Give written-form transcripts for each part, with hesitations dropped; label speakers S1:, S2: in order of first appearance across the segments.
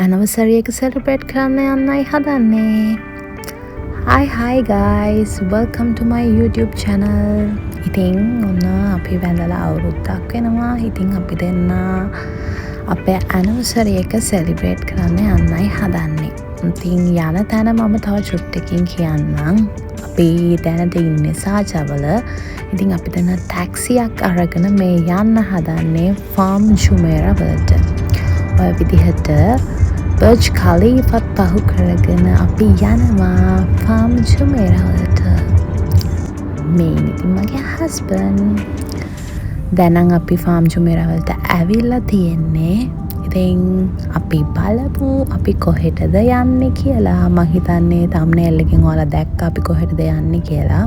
S1: anniversary එක celebrate කරන්න යන්නයි හදන්නේ. Hi guys, welcome to my YouTube channel. ඉතින් ඔන්න අපි වැඳලා අවුරුද්දක් වෙනවා. ඉතින් අපි දෙන්න අපේ anniversary එක celebrate කරන්න යන්නයි හදන්නේ. ඉතින් යන තැන මම තව චුට්ටකින් කියන්නම්. අපි දැනට ඉන්නේ සාජවල. ඉතින් අපි දැන් ටැක්සියක් අරගෙන මේ යන්න හදන්නේ ෆාම් ජුමේරා වලට. ඔය විදිහට බර්ජ් khalifaත් පහු කරගෙන අපි යනවා ෆාම් ජුමේරා වලට. මේ ඉතින් මගේ හස්බන්ඩ්. දැන් අපි ෆාම් ජුමේරා වලට ඇවිල්ලා තියෙන්නේ. ඉතින් අපි බලමු අපි කොහෙටද යන්නේ කියලා. මම හිතන්නේ thumbnail එකෙන් ඔයාලා දැක්ක අපි කොහෙටද යන්නේ කියලා.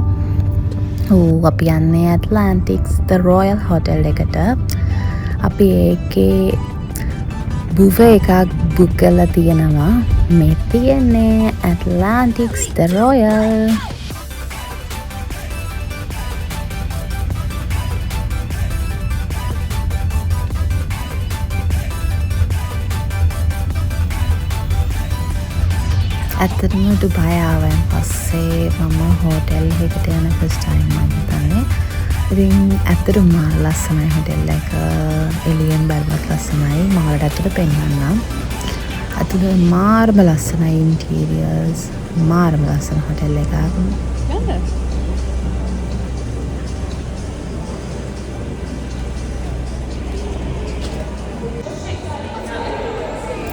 S1: අපි යන්නේ ඇට්ලාන්ටික්ස් The Royal Hotel එකට. අපි ඒකේ බුෆේ එකක් බුක් කරලා තියෙනවා. මේ තියෙන්නේ ඇට්ලාන්ටික්ස් The Royal. ඇත්තටම ඩුබායි ආවන් පස්සේ මම හෝටල් එකකට යන ෆස්ට් ටයිම් මම හිතන්නේ. ඉතින් ඇත්තටම මාර ලස්සනයි හෝටල් එක. එළියෙන් බලවත් ලස්සනයි. මම ඔයාලට ඇත්තට පෙන්නන්නම්. ඇත්තට මාරම ලස්සනයි ඉන්ටීරියර්ස්. මාරම ලස්සන හෝටල් එකක්.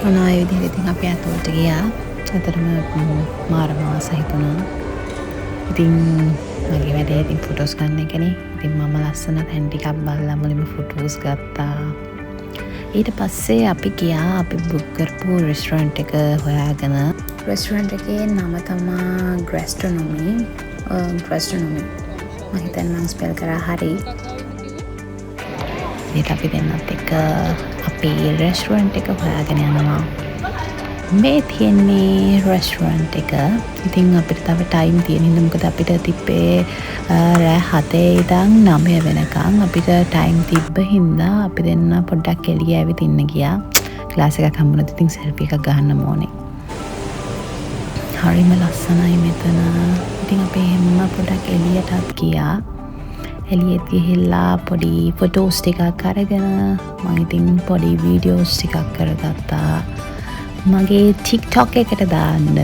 S1: ඔනයි විදිහට ඉතින් අපි ඇතුළට ගියා. ඇතරම මාරම ආස හිතුණා. ඉතින් මගේ වැඩේ ඉතින් ෆොටෝස් ගන්න එකනේ. ඉතින් මම ලස්සන තැන් ටිකක් බලලා මුලින්ම ෆොටෝස් ගත්තා. ඊට පස්සේ අපි ගියා අපි බුක් කරපු රෙස්ටොරන්ට් එක හොයාගෙන. රෙස්ටොරන්ට් එකේ නම තමයි ග්‍රැස්ට්‍රොනොමි. මම හිතන්නේ මම ස්පෙල් කරා හරි. ඊට අපි දෙන්නත් එක්ක අපේ රෙස්ටොරන්ට් එක හොයාගෙන යනවා. මේ තියෙන්නේ රෙස්ටොරන්ට් එක. ඉතින් අපිට තව ටයිම් තියෙන හින්දා මොකද අපිට තිබ්බේ රෑ 7 ඉඳන් 9 වෙනකන් අපිට ටයිම් තිබ්බ හින්දා අපි දෙන්න පොඩ්ඩක් එළිය ඇවිත් ඉන්න ගියා. ක්ලාස් එකක් හම්බුනොත් ඉතින් සෙල්ෆි එකක් ගන්න ඕනේ. හරිම ලස්සනයි මෙතන. ඉතින් අපි හැම පොඩ්ඩක් එළියටත් ගියා. එළියට ගිහිල්ලා පොඩි ෆොටෝස් ටිකක් අරගෙන මම ඉතින් පොඩි වීඩියෝස් ටිකක් කරගත්තා. මගේ TikTok එකට දාන්න.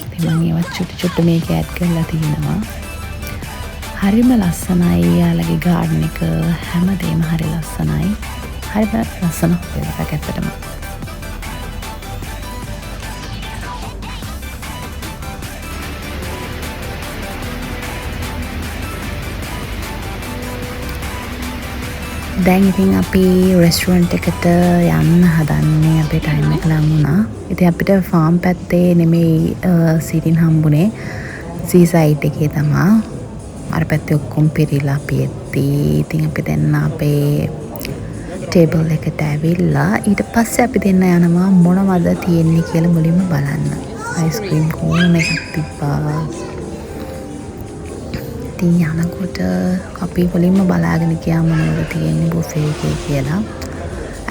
S1: ඉතින් මම ඒවත් චුට්ටු මේක ඇඩ් කරලා තියෙනවා. හරිම ලස්සනයි. යාළගේ ගාඩන් එක හැමදේම හරි ලස්සනයි. හරිම ලස්සන හොටල් එකක් ඇත්තටම. දැන් ඉතින් අපි රෙස්ටොරන්ට් එකට යන්න හදන්නේ. අපේ ටයිම් එක ලඟ වුණා. ඉතින් අපිට ෆාම් පැත්තේ නෙමෙයි සීටින් හම්බුනේ. සී සයිඩ් එකේ තමයි. අර පැත්තේ ඔක්කොම පිරීලා අපි එද්දී ඉතින් අපි දෙන්න අපේ ටේබල් එකට ඇවිල්ලා ඊට පස්සේ අපි දෙන්න යනවා මොනවද තියෙන්නේ කියලා මුලින්ම බලන්න. අයිස්ක්‍රීම් කෝන් එකක් තිබ්බා. ඉතින් යනකොට අපි මුලින්ම බලාගෙන ගියා මොනවද තියෙන්නේ බුෆේ එකේ කියලා.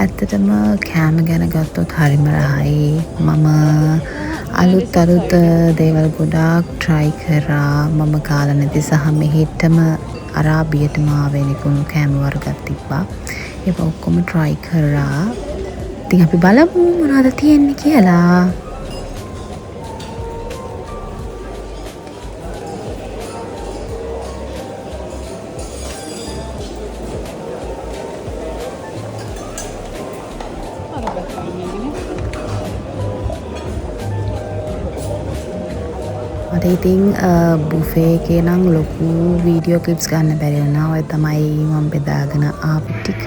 S1: ඇත්තටම කෑම ගැන ගත්තොත් හරිම රහයි. මම අලුත් දේවල් ගොඩාක් try කරා. මම කාලා නැති සහ මෙහෙටම අරාබියටම ආවේ නිකුණු කෑම වර්ගයක් තිබ්බා. ඒක ඔක්කොම try කරා. ඉතින් අපි බලමු මොනවද තියෙන්නේ කියලා. මට ඉතින් බුෆේ එකේ නම් ලොකු වීඩියෝ ක්ලිප්ස් ගන්න බැරි වුණා. ඔය තමයි මම බෙදාගෙන ආපු ටික.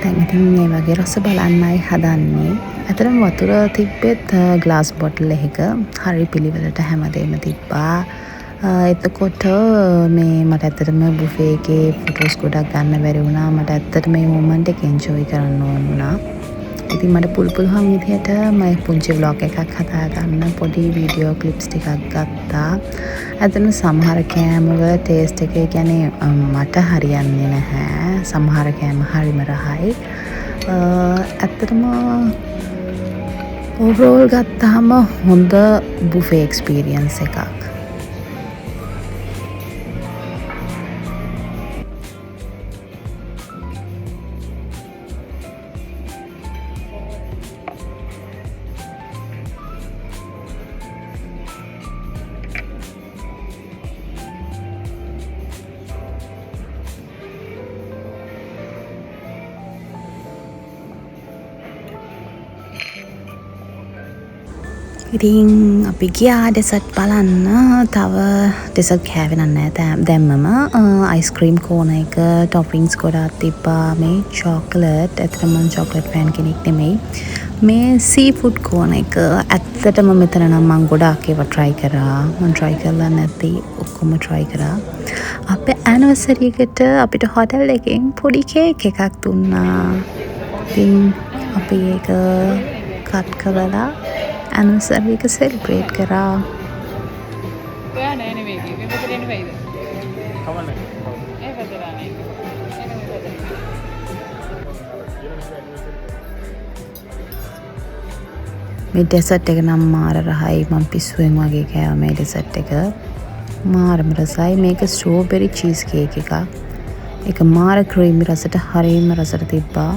S1: දැන් ඉතින් මේ වගේ රස බලන්නයි හදන්නේ. ඇත්තටම වතුර තිබ්බෙත් ග්ලාස් බොටල් එකක හරි පිළිවෙලට හැමදේම තිබ්බා. එතකොට මේ මට ඇත්තටම බුෆේ එකේ ෆොටෝස් ගොඩක් ගන්න බැරි වුණා. මට ඇත්තටම මේ මොමන්ට් එක එන්ජොයි කරන්න ඕන වුණා. ඉතින් මට පුළුවන් විදිහට මම පුංචි vlog එකක් හදාගන්න පොඩි වීඩියෝ ක්ලිප්ස් ටිකක් ගත්තා. ඇත්තටම සමහර කෑම වල ටේස්ට් එක කියන්නේ මට හරියන්නේ නැහැ. සමහර කෑම හරිම රහයි. ඇත්තටම ඕවරෝල් ගත්තාම හොඳ බුෆේ එක්ස්පීරියන්ස් එකක්. ඉතින් අපි ගියා ඩෙසර්ට් බලන්න. තව ඩෙසර්ට් කෑවෙ නෑ දැම්මම. අයිස්ක්‍රීම් කෝන එක ටොපින්ස් ගොඩාක් තිබ්බා. මේ චොකලට්, ඇත්තටම මම චොකලට් ෆෑන් කෙනෙක් නෙමෙයි. මේ සී ෆුඩ් කෝන එක ඇත්තටම මෙතන නම් මම ගොඩාක් ඒවා try කරා. මම try කරලා නැති ඔක්කොම try කරා. අපේ ඇනිවර්සරි එකට අපිට හොටෙල් එකෙන් පොඩි කේක් එකක් දුන්නා. ඉතින් අපි ඒක කට් කරලා ඇනිවර්සරි එක සෙලිබ්‍රේට් කරා.
S2: ඔයා නෑ නෙවෙයි මේ පැත්තට එන්න බැයිද? කවන්න. ඒ පැත්තට අනේ.
S1: මේ ඩෙසර්ට් එක නම් මාර රහයි. මම පිස්සුවෙන් වගේ කෑවා මේ ඩෙසර්ට් එක. මාරම රසයි. මේක ස්ට්‍රෝබෙරි චීස් කේක් එකක්. ඒක මාර ක්‍රීමි රසට හරිම රසට තිබ්බා.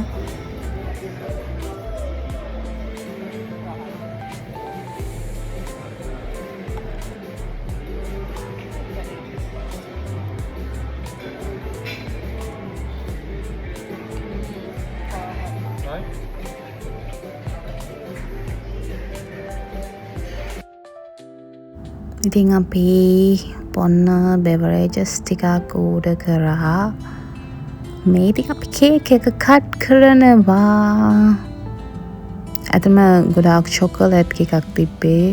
S1: ඉතින් අපි පොන්න බෙවරේජස් ටිකක් ඕඩර් කරා. මේ ඉතින් අපි කේක් එක කට් කරනවා. ඇතම ගොඩාක් චොකලට් එකක් තිබ්බේ.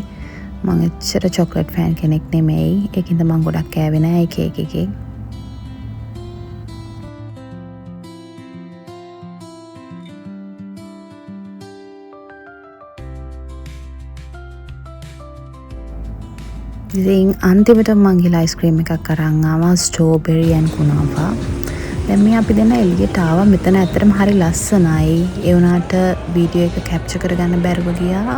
S1: මම එච්චර චොකලට් ෆෑන් කෙනෙක් නෙමෙයි. ඒකින්ද මම ගොඩක් කෑවේ නෑ ඒ කේක් එකේ. ඉතින් අන්තිමට මං ගිහලා අයිස්ක්‍රීම් එකක් අරන් ආවා ස්ට්‍රෝබෙරි ඇන් කුනාෆා. දැන් මේ අපි දෙන්න එළියට ආවා. මෙතන ඇත්තටම හරි ලස්සනයි. ඒ වුණාට වීඩියෝ එක කැප්චර් කරගන්න බැරුව ගියා.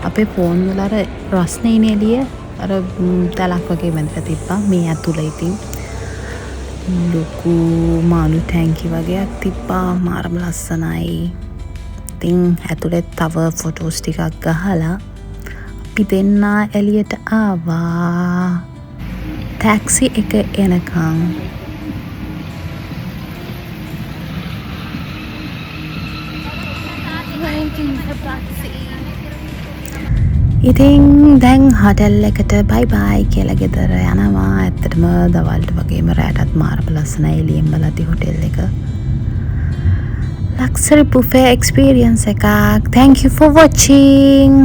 S1: අපේ ෆෝන් වල අර රස්නේ එළිය අර තලක් වගේ වැඳලා තිබ්බා. මේ ඇතුළේ ඉතින් ලොකු මාළු ටැංකි වගේක් තිබ්බා. මාරම ලස්සනයි. ඉතින් ඇතුළේ තව ෆොටෝස් ටිකක් ගහලා අපි දෙන්න එළියට ආවා. ටැක්සි එක එනකන්. ඉතින් දැන් හොටෙල් එකට බයි බයි කියලා ගෙදර යනවා. ඇත්තටම දවල්ට වගේම රැටත් මාරම ලස්සනයි එළියෙන් බලද්දි හොටෙල් එක. luxury buffet experience එකක්. Thank you for watching.